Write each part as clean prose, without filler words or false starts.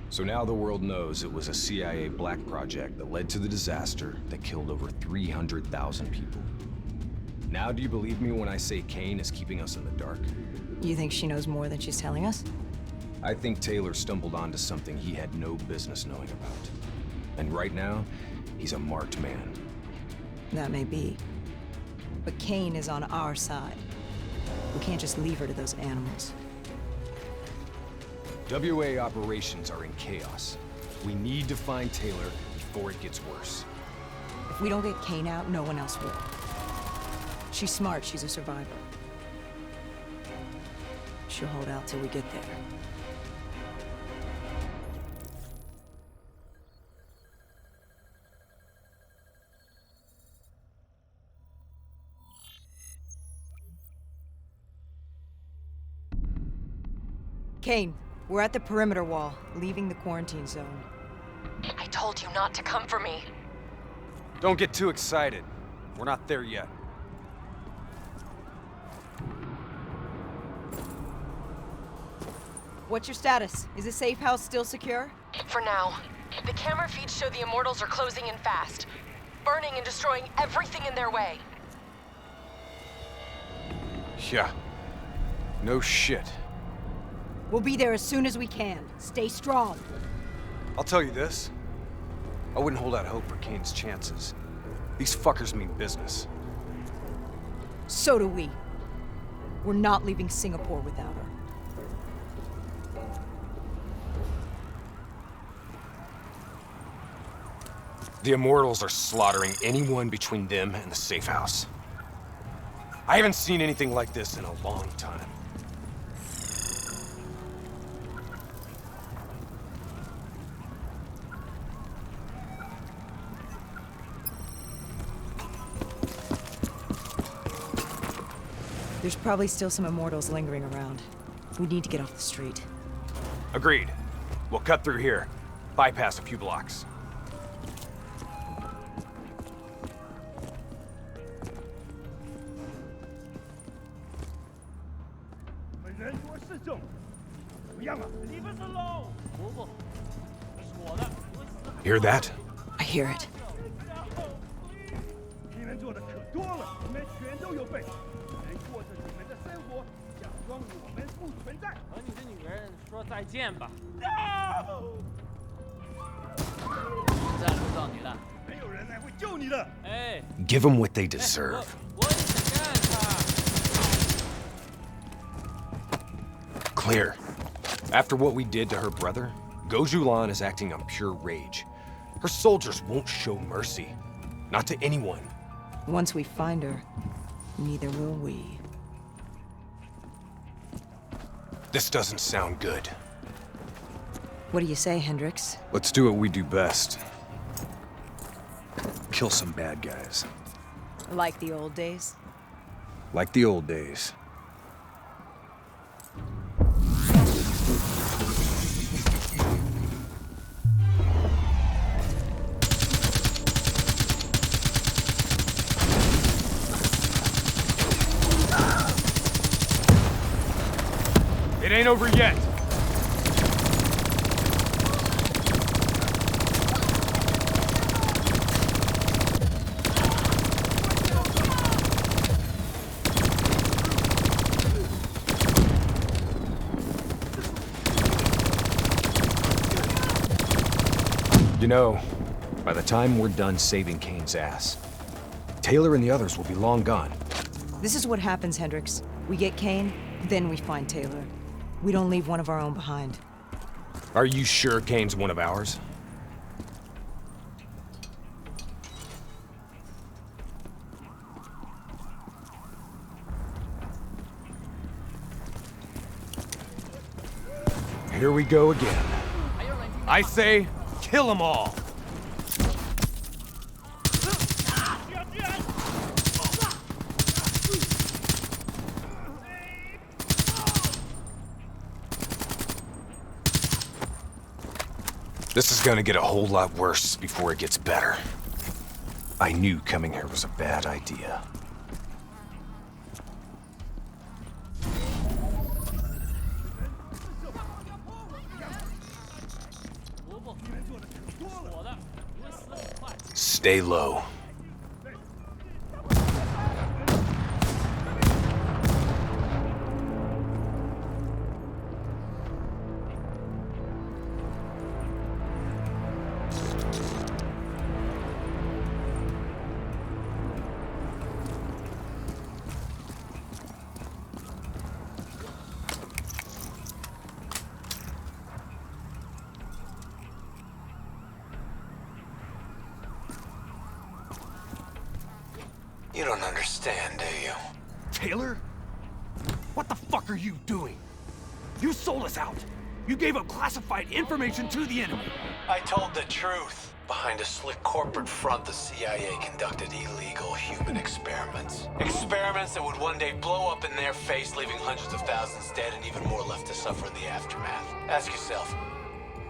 So now the world knows it was a CIA black project that led to the disaster that killed over 300,000 people. Now do you believe me when I say Kane is keeping us in the dark? You think she knows more than she's telling us? I think Taylor stumbled onto something he had no business knowing about. And right now, he's a marked man. That may be. But Kane is on our side. We can't just leave her to those animals. WA operations are in chaos. We need to find Taylor before it gets worse. If we don't get Kane out, no one else will. She's smart, she's a survivor. She'll hold out till we get there. Kane, we're at the perimeter wall, leaving the quarantine zone. I told you not to come for me. Don't get too excited. We're not there yet. What's your status? Is the safe house still secure? For now. The camera feeds show the Immortals are closing in fast, burning and destroying everything in their way. Yeah. No shit. We'll be there as soon as we can. Stay strong. I'll tell you this. I wouldn't hold out hope for Kane's chances. These fuckers mean business. So do we. We're not leaving Singapore without her. The Immortals are slaughtering anyone between them and the safe house. I haven't seen anything like this in a long time. There's probably still some Immortals lingering around. We need to get off the street. Agreed. We'll cut through here. Bypass a few blocks. Hear that? I hear it. Give them what they deserve. Clear. After what we did to her brother, Gojulan is acting on pure rage. Her soldiers won't show mercy. Not to anyone. Once we find her, neither will we. This doesn't sound good. What do you say, Hendricks? Let's do what we do best. Kill some bad guys. Like the old days? Like the old days. It ain't over yet. You know, by the time we're done saving Kane's ass, Taylor and the others will be long gone. This is what happens, Hendricks. We get Kane, then we find Taylor. We don't leave one of our own behind. Are you sure Kane's one of ours? Here we go again. I say, kill them all! This is gonna get a whole lot worse before it gets better. I knew coming here was a bad idea. Stay low. You don't understand, do you? Taylor? What the fuck are you doing? You sold us out. You gave up classified information to the enemy. I told the truth. Behind a slick corporate front, the CIA conducted illegal human experiments. Experiments that would one day blow up in their face, leaving hundreds of thousands dead and even more left to suffer in the aftermath. Ask yourself,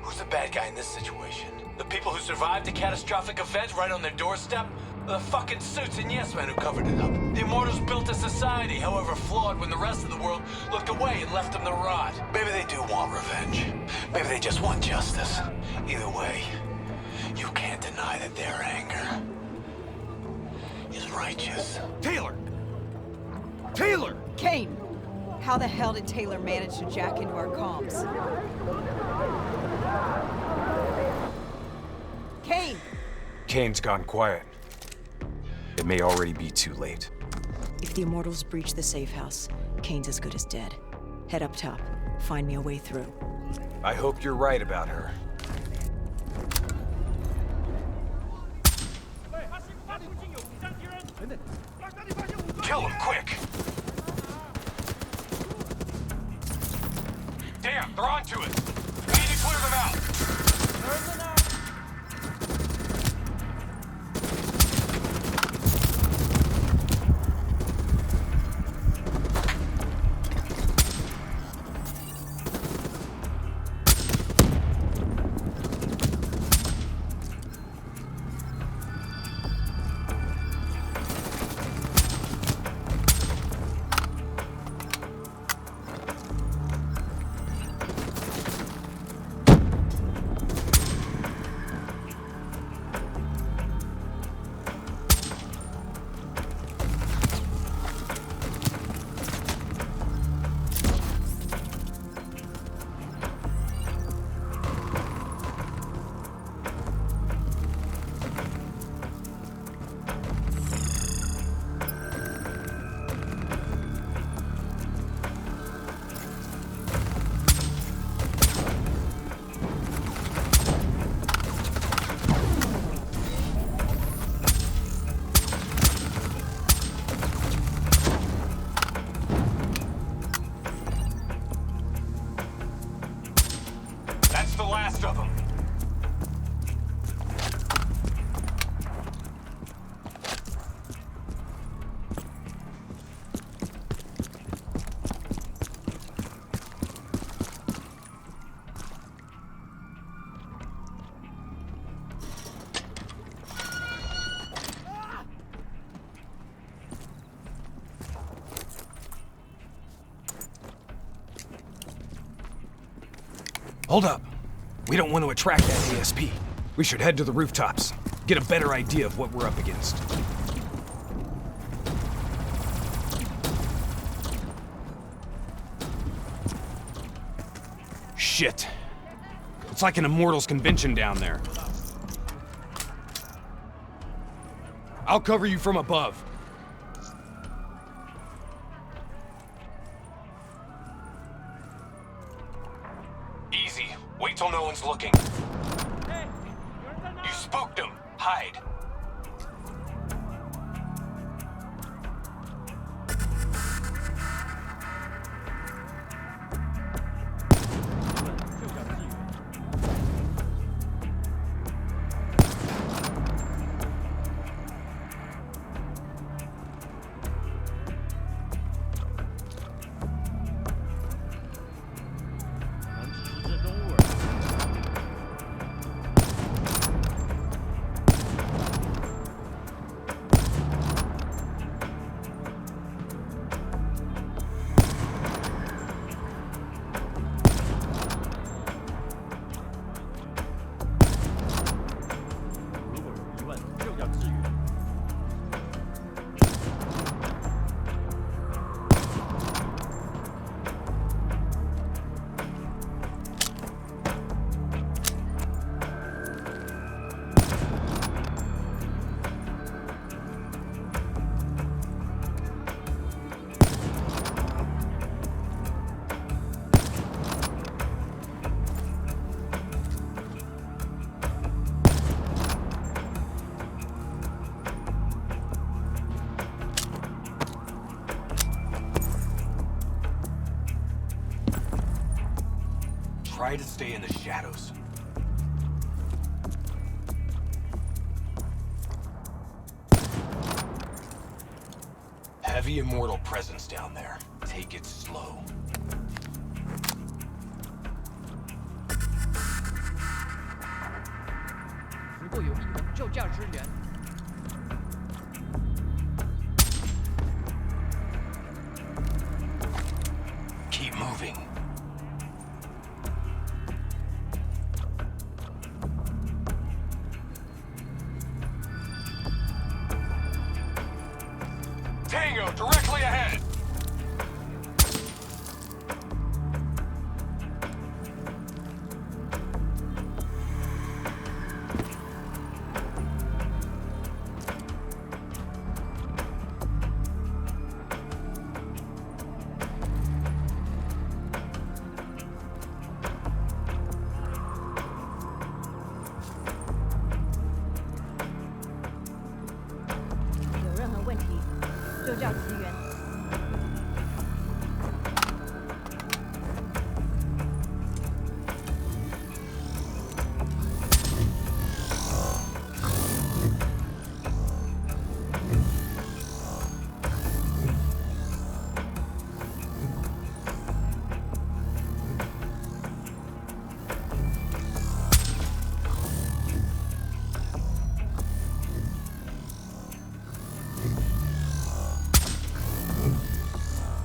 who's the bad guy in this situation? The people who survived a catastrophic event right on their doorstep? Or the fucking suits and yes men who covered it up? The Immortals built a society, however flawed, when the rest of the world looked away and left them to rot. Maybe they do want revenge. Maybe they just want justice. Either way, you can't deny that their anger is righteous. Taylor! Taylor! Kane! How the hell did Taylor manage to jack into our comms? Kane! Kane's gone quiet. It may already be too late. If the Immortals breach the safe house, Kane's as good as dead. Head up top. Find me a way through. I hope you're right about her. Kill him, quick! Damn, they're onto us! We need to clear them out! The last of them. Hold up. We don't want to attract that ASP. We should head to the rooftops. Get a better idea of what we're up against. Shit. It's like an Immortals convention down there. I'll cover you from above. Easy. Wait till no one's looking. You spooked him. Hide. Try to stay in the shadows. Heavy immortal presence down there. Take it slow. Keep moving. Tango, directly ahead!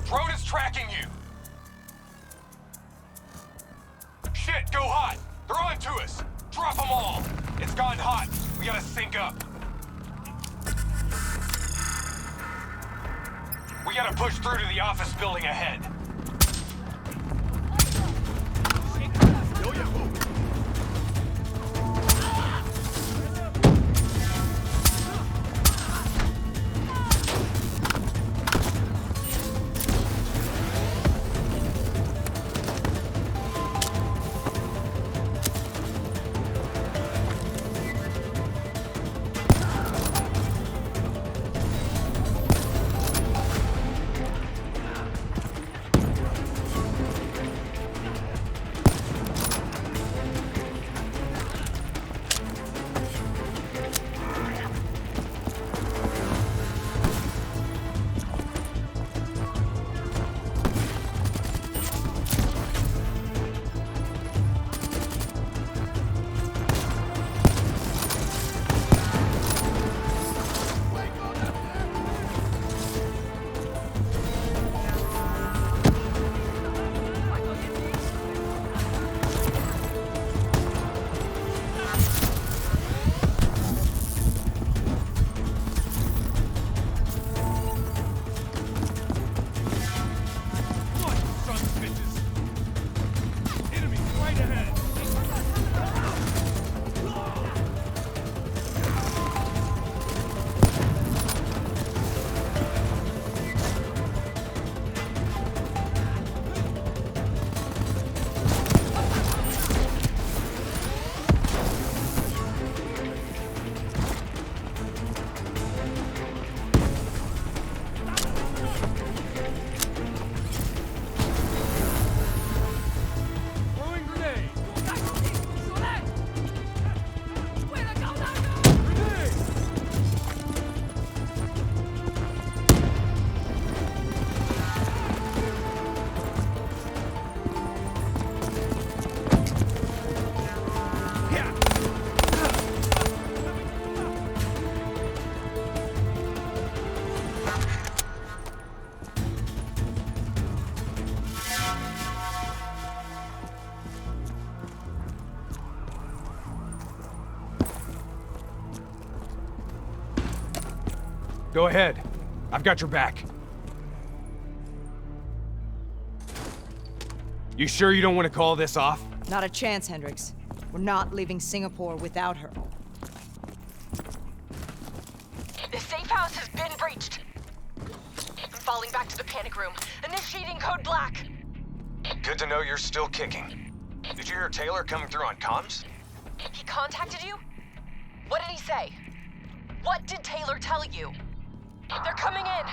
Drone is tracking you! Shit, go hot! They're on to us! Drop them all! It's gone hot! We gotta sync up! We gotta push through to the office building ahead. Go ahead. I've got your back. You sure you don't want to call this off? Not a chance, Hendricks. We're not leaving Singapore without her. The safe house has been breached. I'm falling back to the panic room. Initiating code black. Good to know you're still kicking. Did you hear Taylor coming through on comms? He contacted you? What did he say? What did Taylor tell you? They're coming in!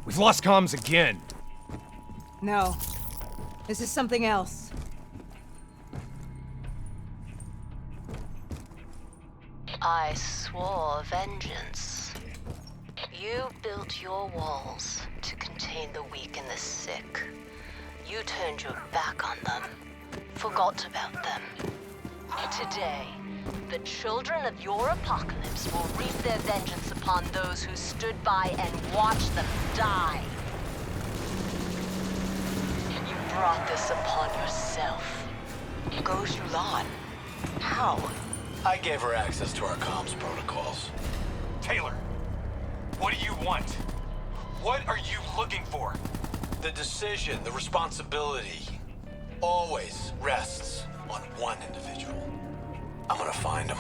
We've lost comms again. No. This is something else. I swore vengeance. You built your walls to contain the weak and the sick. You turned your back on them, forgot about them. Today, the children of your apocalypse will reap their vengeance upon those who stood by and watched them die. You brought this upon yourself. Goes Yulan. How? I gave her access to our comms protocols. Taylor, what do you want? What are you looking for? The decision, the responsibility, always rests on one individual. I'm gonna find him.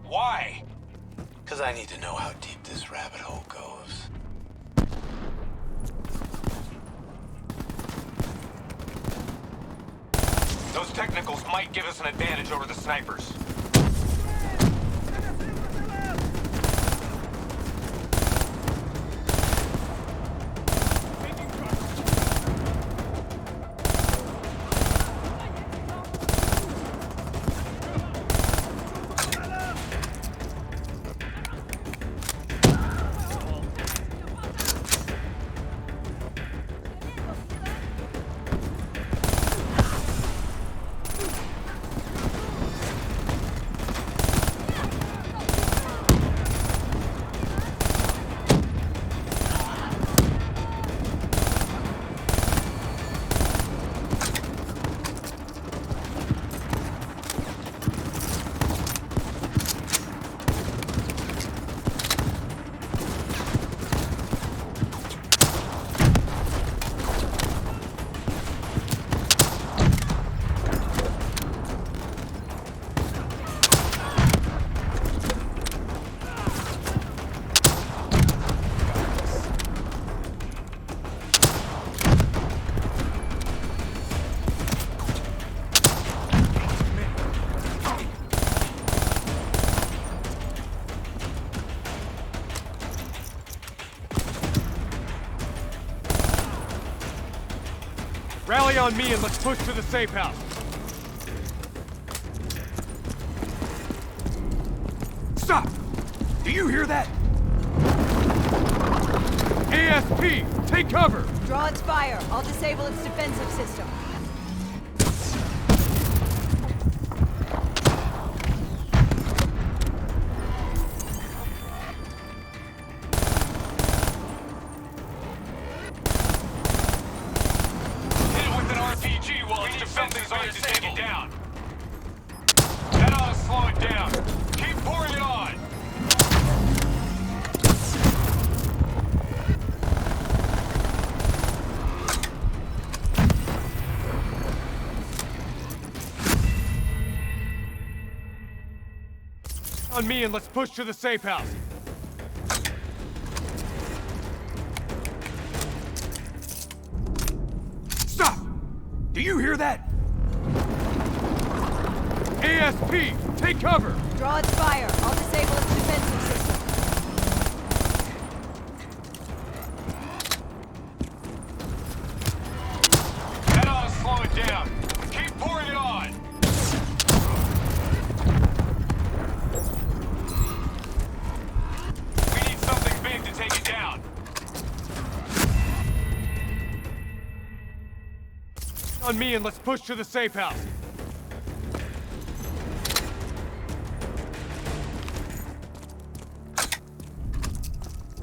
Why? Because I need to know how deep this rabbit hole goes. Those technicals might give us an advantage over the snipers. Rally on me and let's push to the safe house. Stop! Do you hear that? ASP, take cover! Draw its fire. I'll disable its defensive system. Hit it with an RPG while its defenses are to take it down. That ought to slow it down. Keep pouring it on! On me and let's push to the safe house. Stop! Do you hear that? ASP, take cover! Draw its fire. I'll disable its defensive system. That ought to slow it down. Keep pouring it on! We need something big to take it down. On me and let's push to the safe house.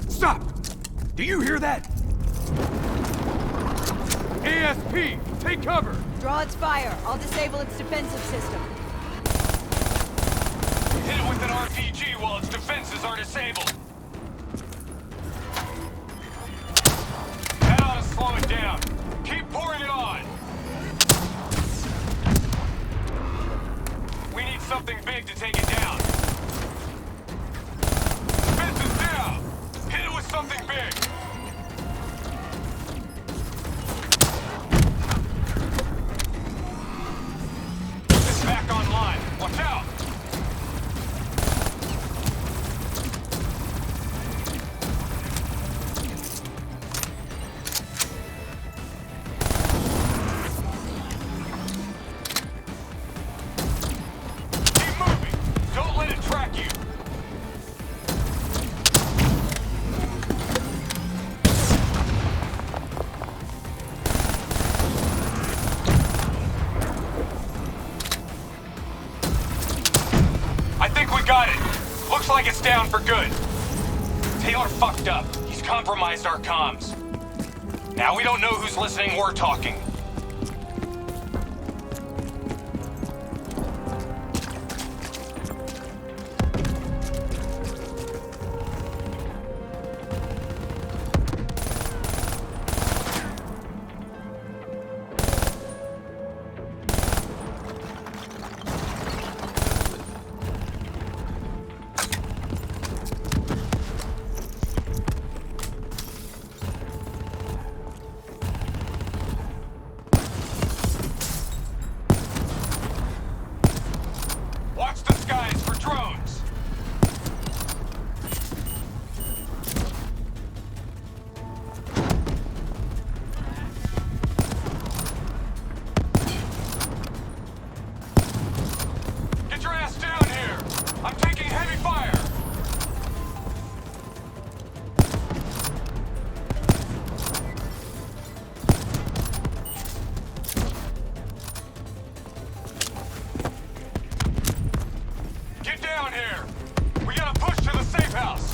Stop! Do you hear that? ASP, take cover! Draw its fire. I'll disable its defensive system. Hit it with an RPG while its defenses are disabled. That ought to slow it down. Keep pouring it on! We need something big to take it down. Defenses down! Hit it with something big! It's back online. Watch out! got it. Looks like it's down for good. Taylor fucked up. He's compromised our comms. Now we don't know who's listening or talking. Watch the skies for drones! Get your ass down here! I'm taking heavy fire! Get down here! We gotta push to the safe house!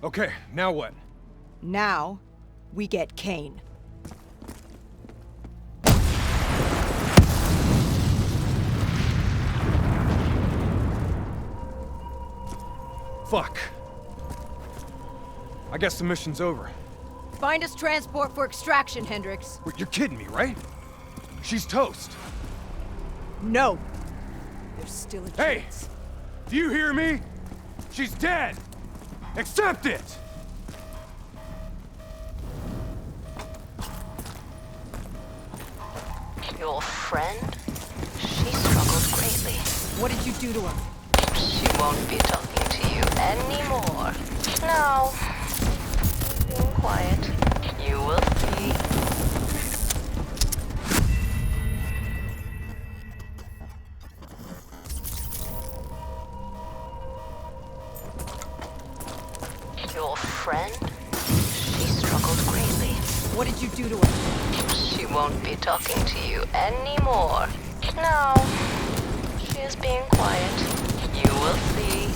Okay, now what? Now, we get Kane. Fuck. I guess the mission's over. Find us transport for extraction, Hendricks. Wait, you're kidding me, right? She's toast. No. There's still a Hey! chance. Do you hear me? She's dead! Accept it! Your friend? She struggled greatly. What did you do to her? She won't be talking to you anymore. Now, being quiet. You will see. Your friend? She struggled greatly. What did you do to her? She won't be talking to you anymore. Now, she is being quiet. You will see.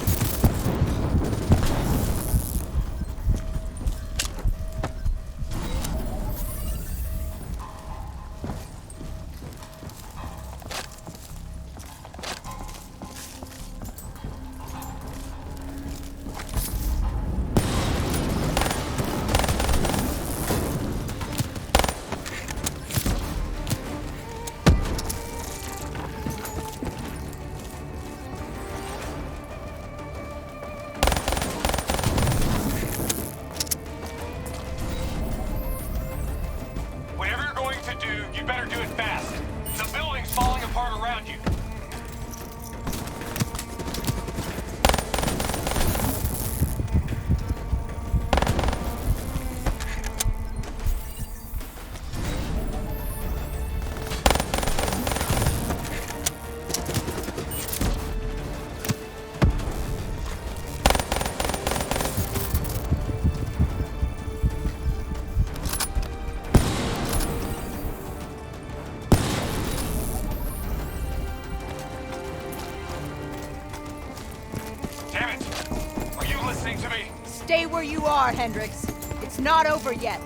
to me! Stay where you are, Hendricks. It's not over yet.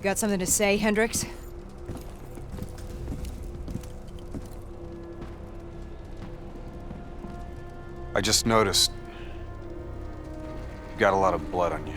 Got something to say, Hendricks? I just noticed you got a lot of blood on you.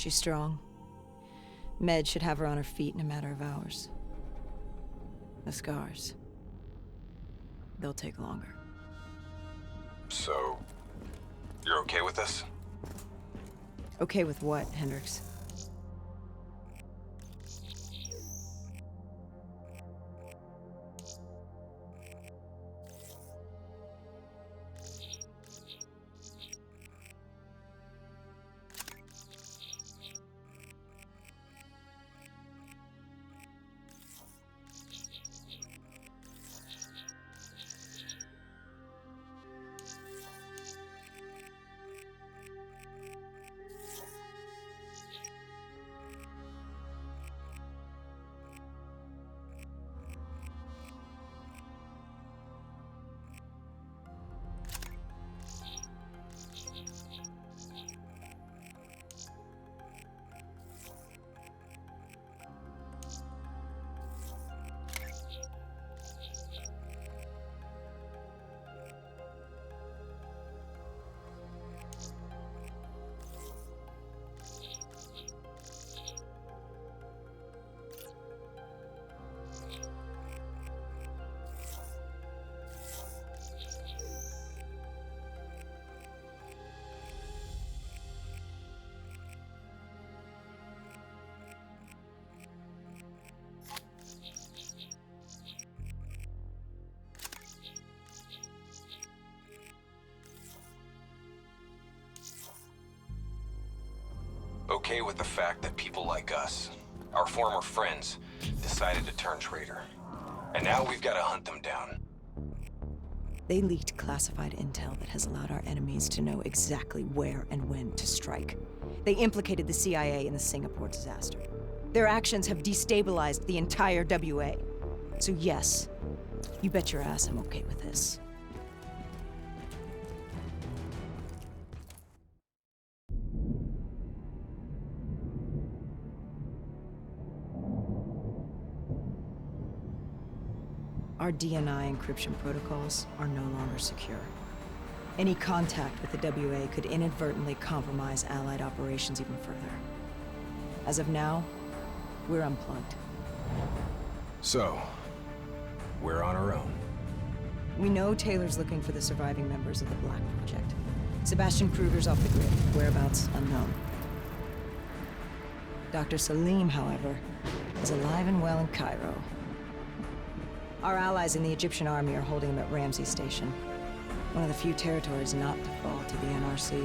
She's strong. Med should have her on her feet in a matter of hours. The scars, they'll take longer. So, you're okay with this? Okay with what, Hendricks? Okay with the fact that people like us, our former friends, decided to turn traitor. And now we've got to hunt them down. They leaked classified intel that has allowed our enemies to know exactly where and when to strike. They implicated the CIA in the Singapore disaster. Their actions have destabilized the entire WA. So yes, you bet your ass I'm okay with this. Our DNI encryption protocols are no longer secure. Any contact with the WA could inadvertently compromise Allied operations even further. As of now, we're unplugged. So, we're on our own. We know Taylor's looking for the surviving members of the Black Project. Sebastian Kruger's off the grid, whereabouts unknown. Dr. Salim, however, is alive and well in Cairo. Our allies in the Egyptian army are holding him at Ramsey Station, one of the few territories not to fall to the NRC.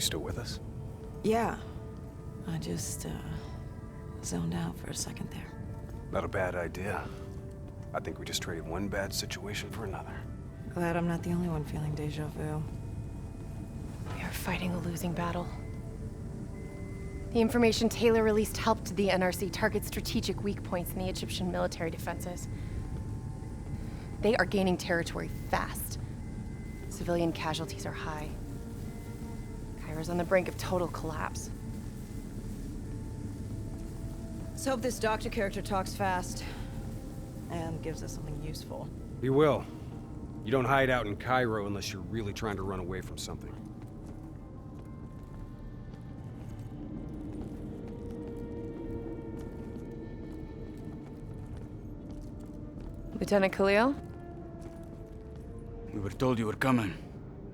still with us? Yeah. I just, zoned out for a second there. Not a bad idea. I think we just traded one bad situation for another. Glad I'm not the only one feeling deja vu. We are fighting a losing battle. The information Taylor released helped the NRC target strategic weak points in the Egyptian military defenses. They are gaining territory fast. Civilian casualties are high. Cairo's on the brink of total collapse. Let's hope this doctor character talks fast. And gives us something useful. He will. You don't hide out in Cairo unless you're really trying to run away from something. Lieutenant Khalil? We were told you were coming.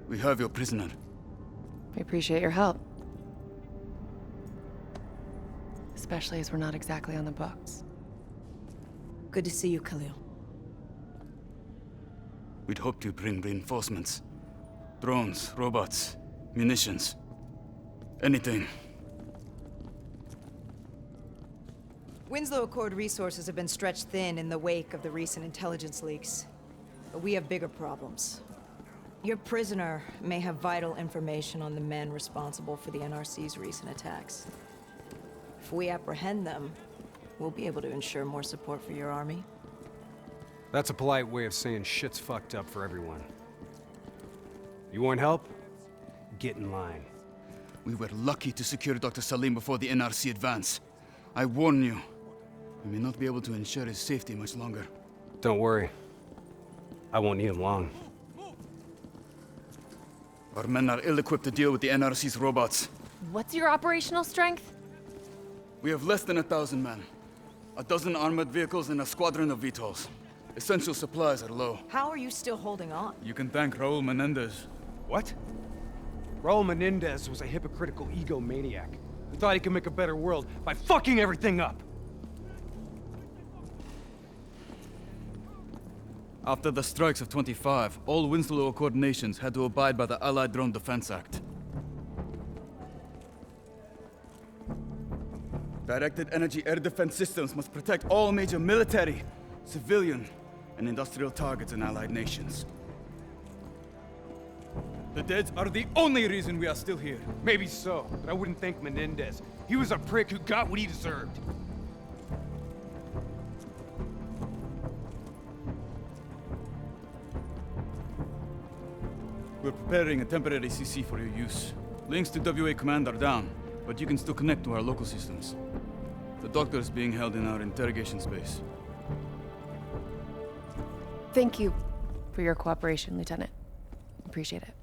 We have your prisoner. We appreciate your help. Especially as we're not exactly on the books. Good to see you, Khalil. We'd hoped to bring reinforcements. Drones, robots, munitions. Anything. Winslow Accord resources have been stretched thin in the wake of the recent intelligence leaks. But we have bigger problems. Your prisoner may have vital information on the men responsible for the NRC's recent attacks. If we apprehend them, we'll be able to ensure more support for your army. That's a polite way of saying shit's fucked up for everyone. You want help? Get in line. We were lucky to secure Dr. Salim before the NRC advance. I warn you, we may not be able to ensure his safety much longer. Don't worry. I won't need him long. Our men are ill-equipped to deal with the NRC's robots. What's your operational strength? We have less than 1,000 men. 12 armored vehicles and a squadron of VTOLs. Essential supplies are low. How are you still holding on? You can thank Raul Menendez. What? Raul Menendez was a hypocritical egomaniac who thought he could make a better world by fucking everything up. After the strikes of 25, all Winslow Accord nations had to abide by the Allied Drone Defense Act. Directed energy air defense systems must protect all major military, civilian, and industrial targets in Allied nations. The dead are the only reason we are still here. Maybe so, but I wouldn't thank Menendez. He was a prick who got what he deserved. We're preparing a temporary CC for your use. Links to WA Command are down, but you can still connect to our local systems. The doctor is being held in our interrogation space. Thank you for your cooperation, Lieutenant. Appreciate it.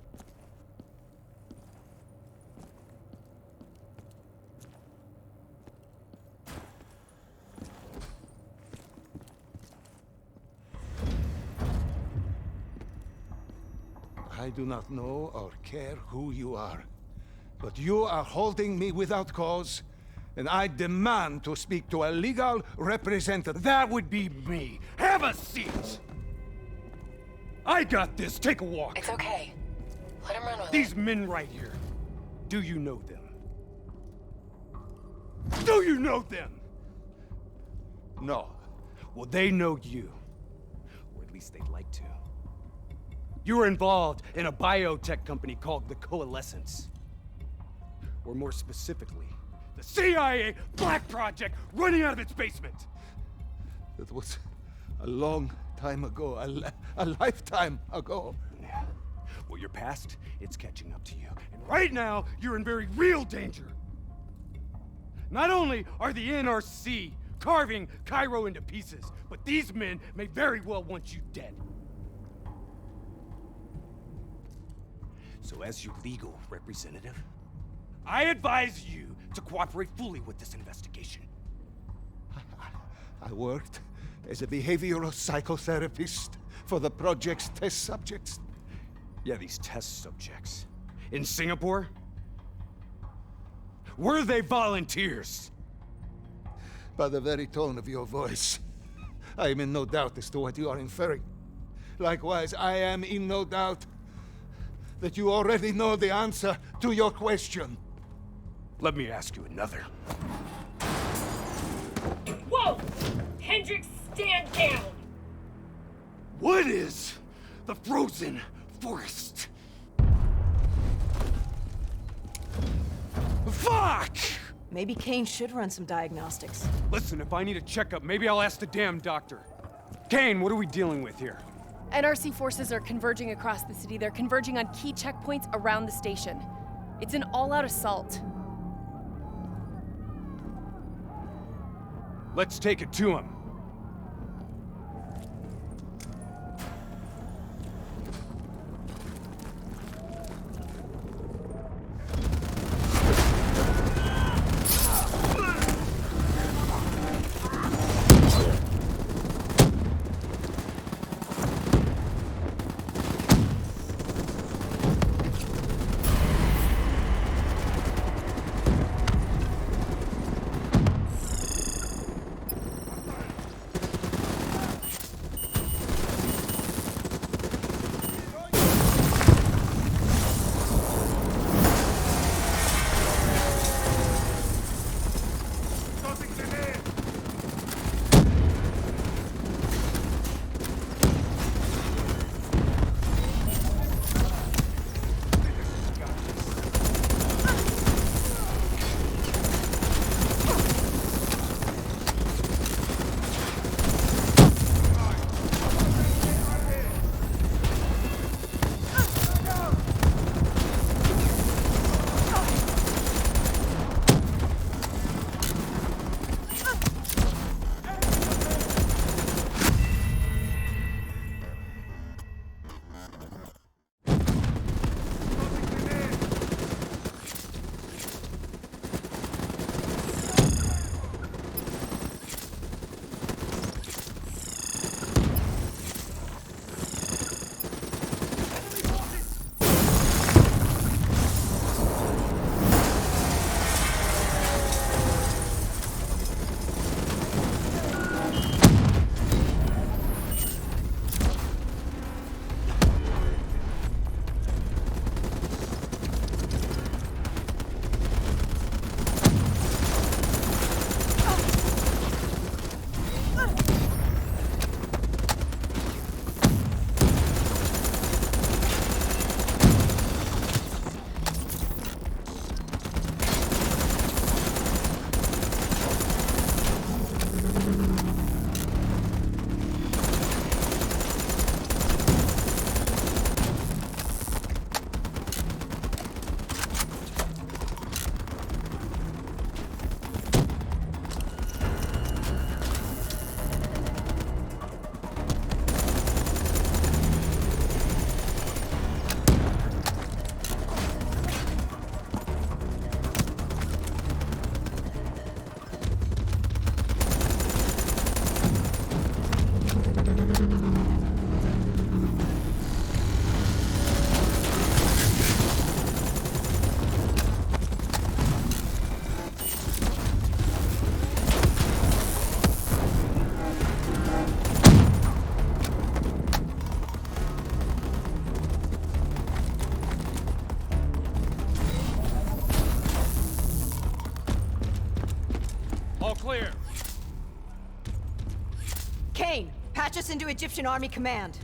I do not know or care who you are, but you are holding me without cause, and I demand to speak to a legal representative. That would be me. Have a seat! I got this. Take a walk. It's okay. Let him run with These men right here. Do you know them? Do you know them? No. Well, they know you. Or at least they'd like to. You were involved in a biotech company called the Coalescence. Or more specifically, the CIA Black Project running out of its basement. That was a long time ago, a lifetime ago. Yeah. Well, your past, it's catching up to you. And right now, you're in very real danger. Not only are the NRC carving Cairo into pieces, but these men may very well want you dead. So as your legal representative, I advise you to cooperate fully with this investigation. I worked as a behavioral psychotherapist for the project's test subjects. Yeah, these test subjects. In Singapore? Were they volunteers? By the very tone of your voice, I am in no doubt as to what you are inferring. Likewise, I am in no doubt that you already know the answer to your question. Let me ask you another. Whoa! Hendrix, stand down! What is the frozen forest? Fuck! Maybe Kane should run some diagnostics. Listen, if I need a checkup, maybe I'll ask the damn doctor. Kane, what are we dealing with here? NRC forces are converging across the city. They're converging on key checkpoints around the station. It's an all-out assault. Let's take it to him. Clear. Kane, patch us into Egyptian Army Command.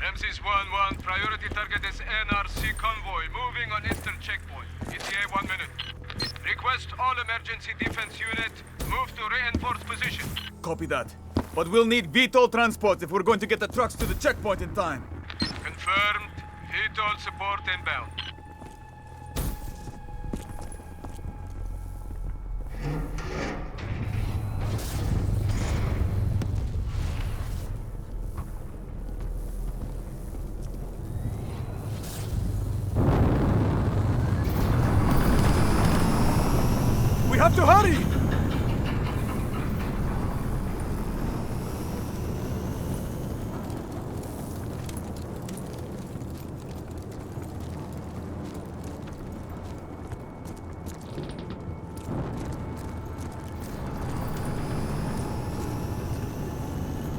Ramses 1-1, priority target is NRC convoy, moving on eastern checkpoint. ETA 1 minute. Request all emergency defense unit, move to reinforced position. Copy that. But we'll need VTOL transports if we're going to get the trucks to the checkpoint in time. Confirmed. VTOL support inbound. We have to hurry!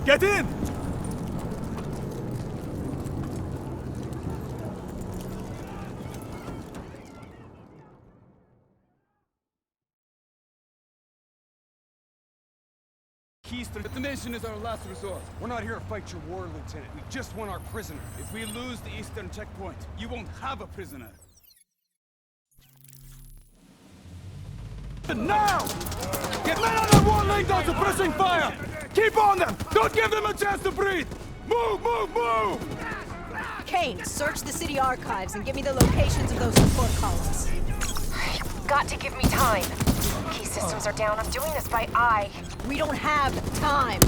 Get in! Keystone detonation is our last resort. We're not here to fight your war, Lieutenant. We just want our prisoner. If we lose the eastern checkpoint, you won't have a prisoner. Now! Get men on that one laying down suppressing fire! Keep on them! Don't give them a chance to breathe! Move, move, move! Kane, search the city archives and give me the locations of those support columns. You've got to give me time. Key systems are down. I'm doing this by eye. We don't have time.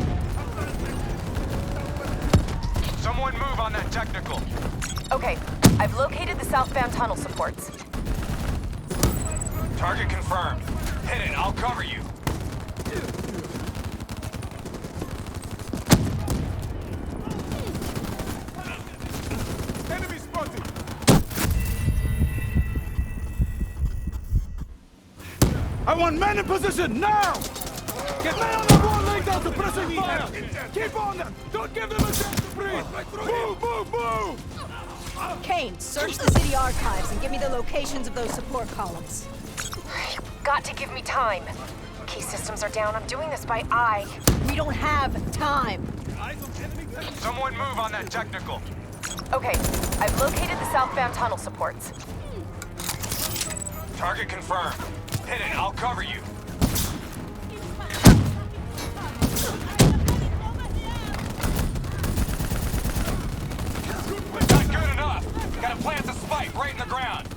Someone move on that technical. Okay, I've located the southbound tunnel supports. Target confirmed. Hit it, I'll cover you. Enemy spotted! I want men in position, now! Get men on the wall laying down suppressing fire! Keep on them! Don't give them a chance to breathe! Move, move, move! Kane, search the city archives and give me the locations of those support columns. You've got to give me time. Key systems are down. I'm doing this by eye. We don't have time. Someone move on that technical. Okay, I've located the southbound tunnel supports. Target confirmed. Hit it, I'll cover you. Not good enough. Gotta plant the spike right in the ground.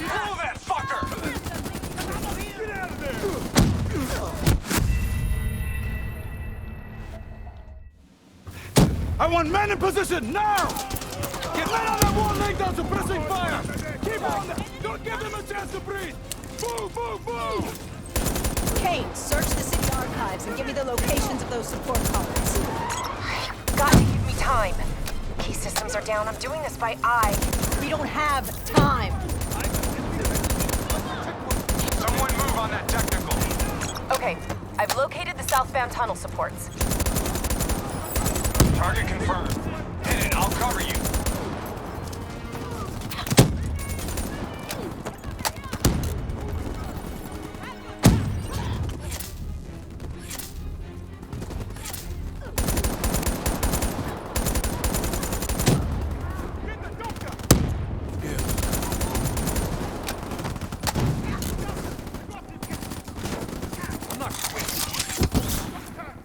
Blow that fucker! Get out of there! I want men in position, now! Get men on that wall laying down suppressing fire! Keep on them! Don't give them a chance to breathe! Move, move, move! Kane, search the city archives and give me the locations of those support columns. You've got to give me time. Key systems are down. I'm doing this by eye. We don't have time. Someone move on that technical. Okay, I've located the southbound tunnel supports. Target confirmed. Hit it, I'll cover you.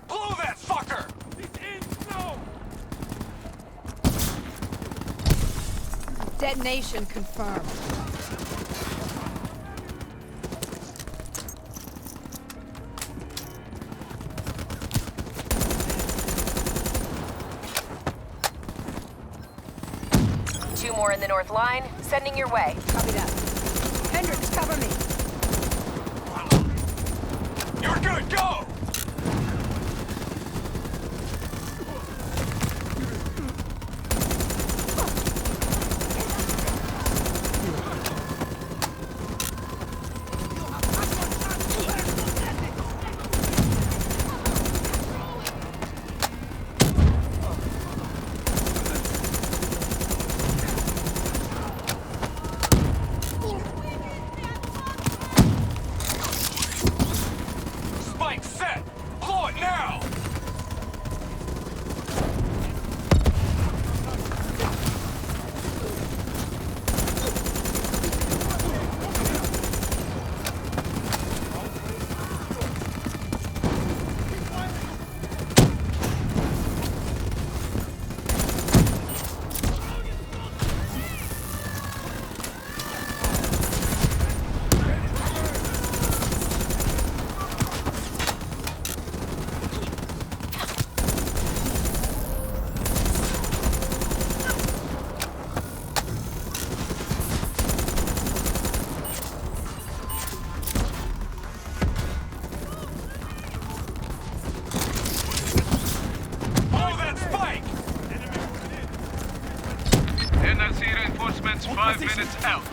Blow that fucker! Detonation confirmed. Two more in the north line, sending your way. Copy that. Hendricks, cover me. You're good, go! Spike set! Blow it now! Blow that spike! NRC reinforcements 5 minutes out.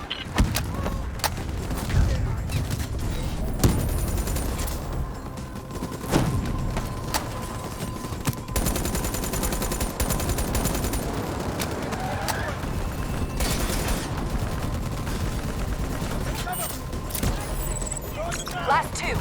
Last two.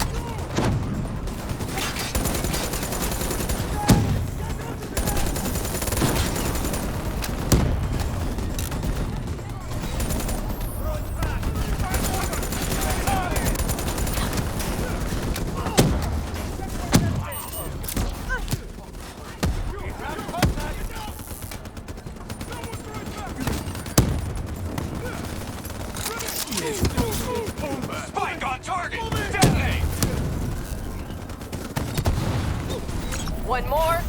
Spike on target! Detonate! One more.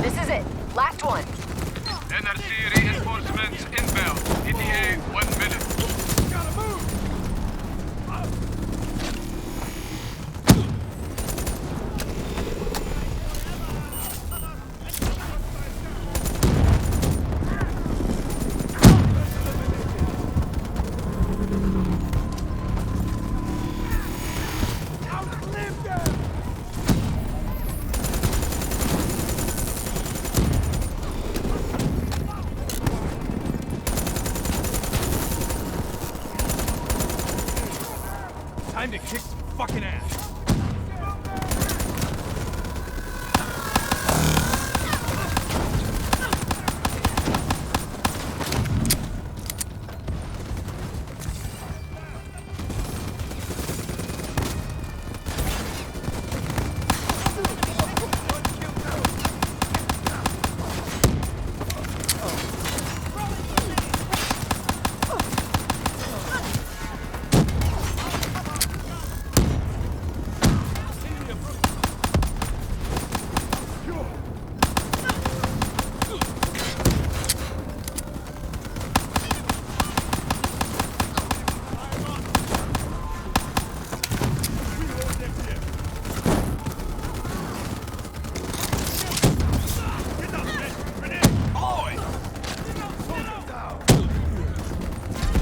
This is it. Last one. NRC reinforcements inbound. ETA 1 minute. Gotta move! Time to kick some fucking ass.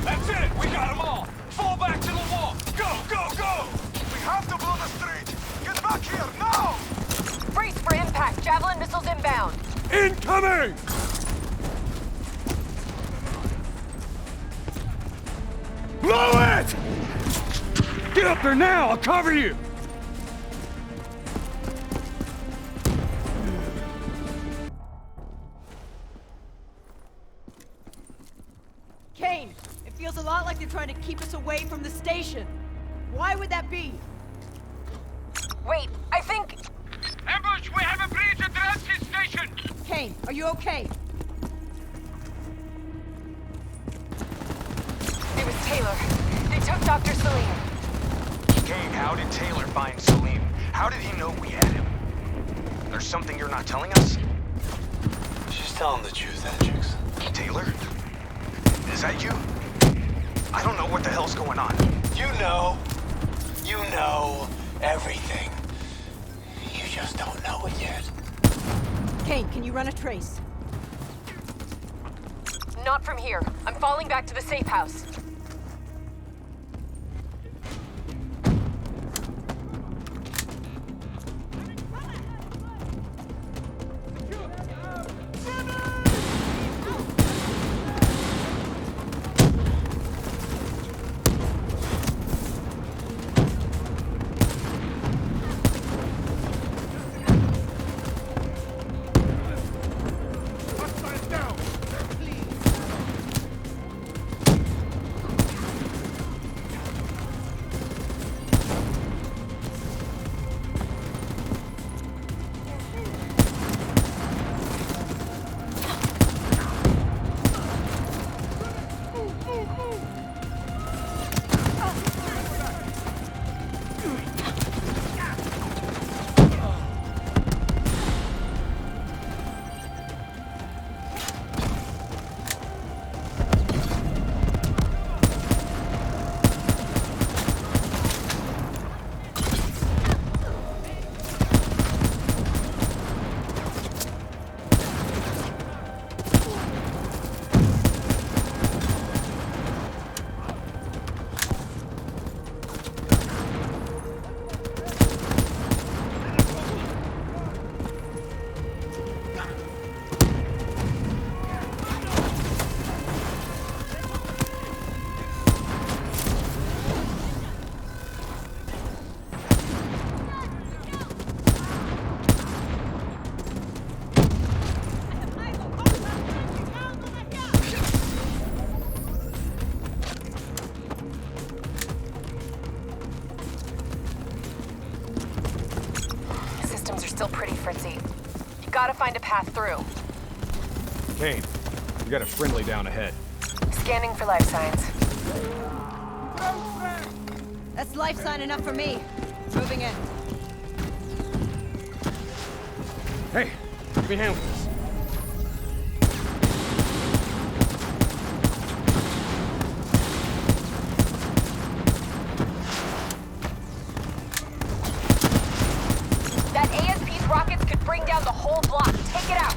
That's it! We got them all! Fall back to the wall! Go, go, go! We have to blow the street! Get back here, now! Brace for impact. Javelin missiles inbound. Incoming! Blow it! Get up there now! I'll cover you! Kane, it feels a lot like they're trying to keep us away from the station. Why would that be? Wait, I think... Ambush! We have a breach at the Ramsey station! Kane, are you okay? It was Taylor. They took Dr. Salim. Kane, how did Taylor find Salim? How did he know we had him? There's something you're not telling us? She's telling the truth, Hendricks. Taylor? Is that you? I don't know what the hell's going on. You know everything. You just don't know it yet. Kane, can you run a trace? Not from here. I'm falling back to the safe house. are still pretty fritzy. You gotta find a path through. Kane, we got a friendly down ahead. Scanning for life signs. That's life sign enough for me. Moving in. Hey, give me a hand with this. That ASP's rockets could bring down the whole block. Take it out.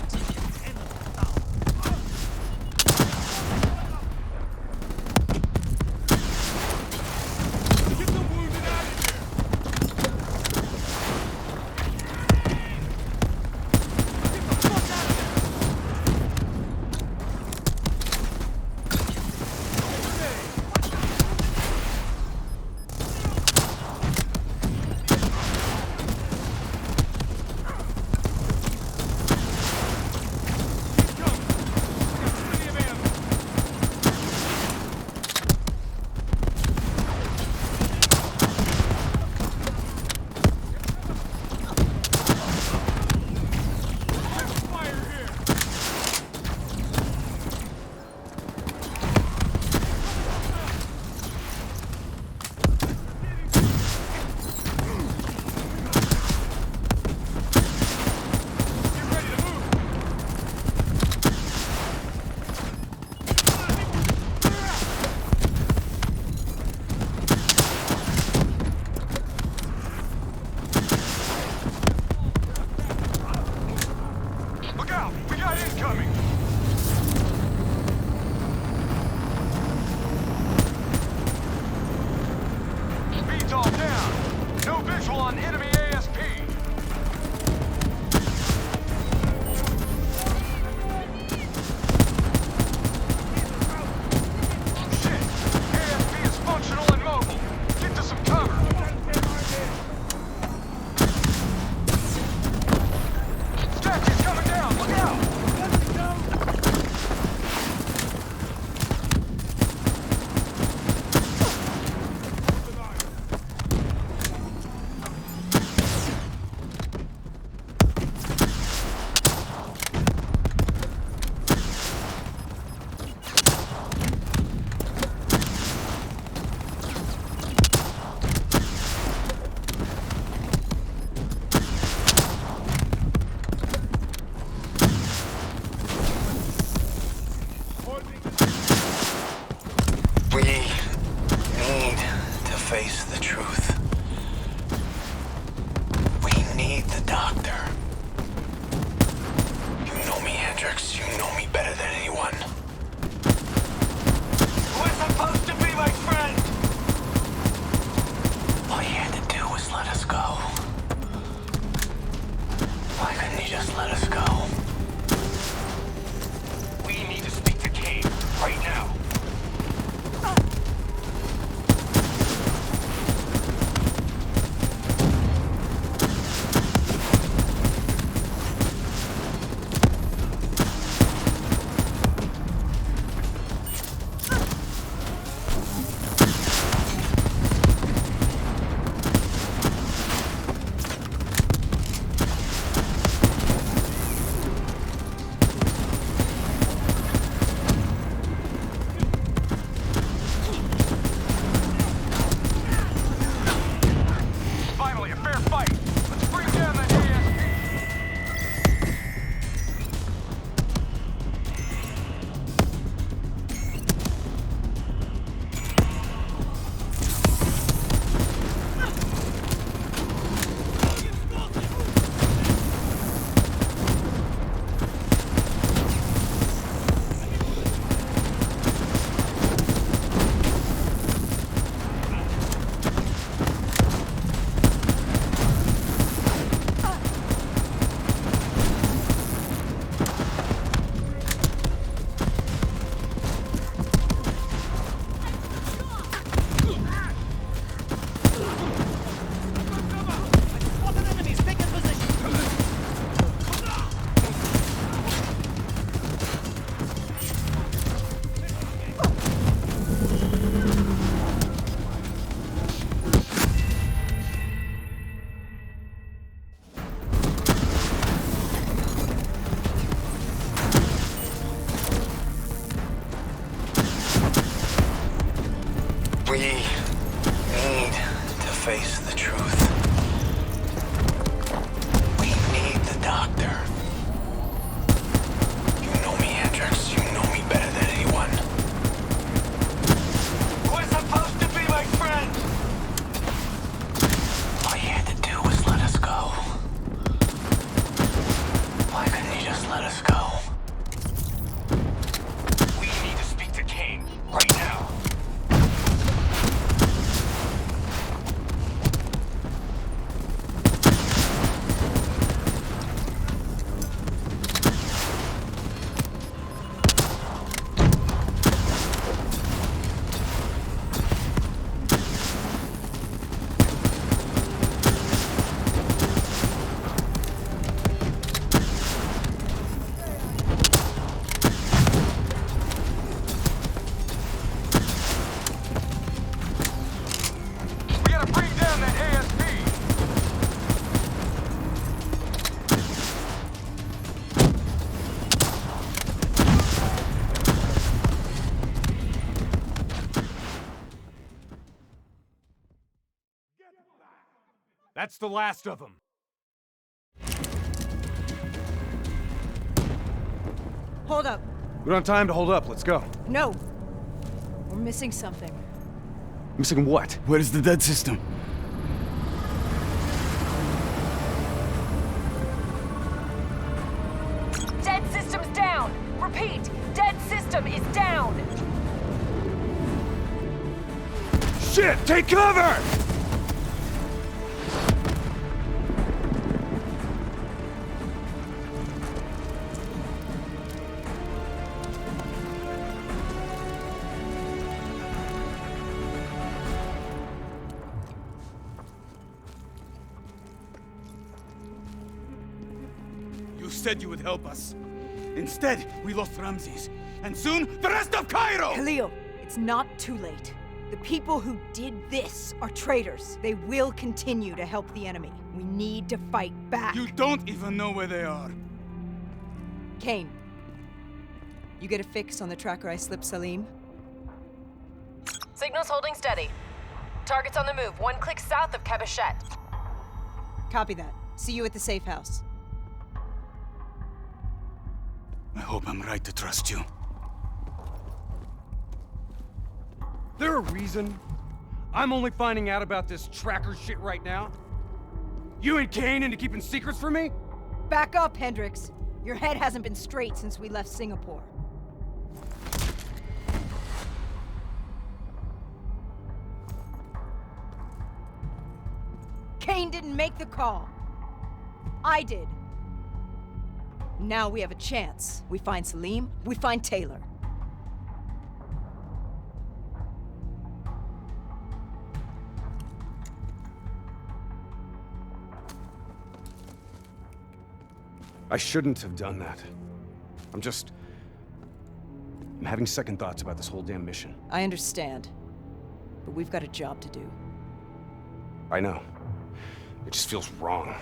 face the truth. We need the doctor. You know me, Hendricks. You know me better than anyone. We're supposed to be my friend! All you had to do was let us go. Why couldn't you just let us go? We need to speak to Kane right now. This is the truth. We need the doctor. You know me, Hendricks. You know me better than anyone. We're supposed to be my friend! All you had to do was let us go. Why couldn't you just let us go? We need to speak to Kane, right now. We gotta bring down that ASP! That's the last of them. Hold up. We don't have time to hold up. Let's go. No. We're missing something. Missing what? Where is the dead system? Dead system's down! Repeat, dead system is down! Shit! Take cover! You said you would help us. Instead, we lost Ramses. And soon, the rest of Cairo! Khalil, it's not too late. The people who did this are traitors. They will continue to help the enemy. We need to fight back. You don't even know where they are. Kane, you get a fix on the tracker I slipped Salim? Signal's holding steady. Target's on the move, 1 click south of Cabochette. Copy that. See you at the safe house. I hope I'm right to trust you. There a reason I'm only finding out about this tracker shit right now? You and Kane into keeping secrets from me? Back up, Hendricks. Your head hasn't been straight since we left Singapore. Kane didn't make the call. I did. Now we have a chance. We find Salim, we find Taylor. I shouldn't have done that. I'm having second thoughts about this whole damn mission. I understand. But we've got a job to do. I know. It just feels wrong.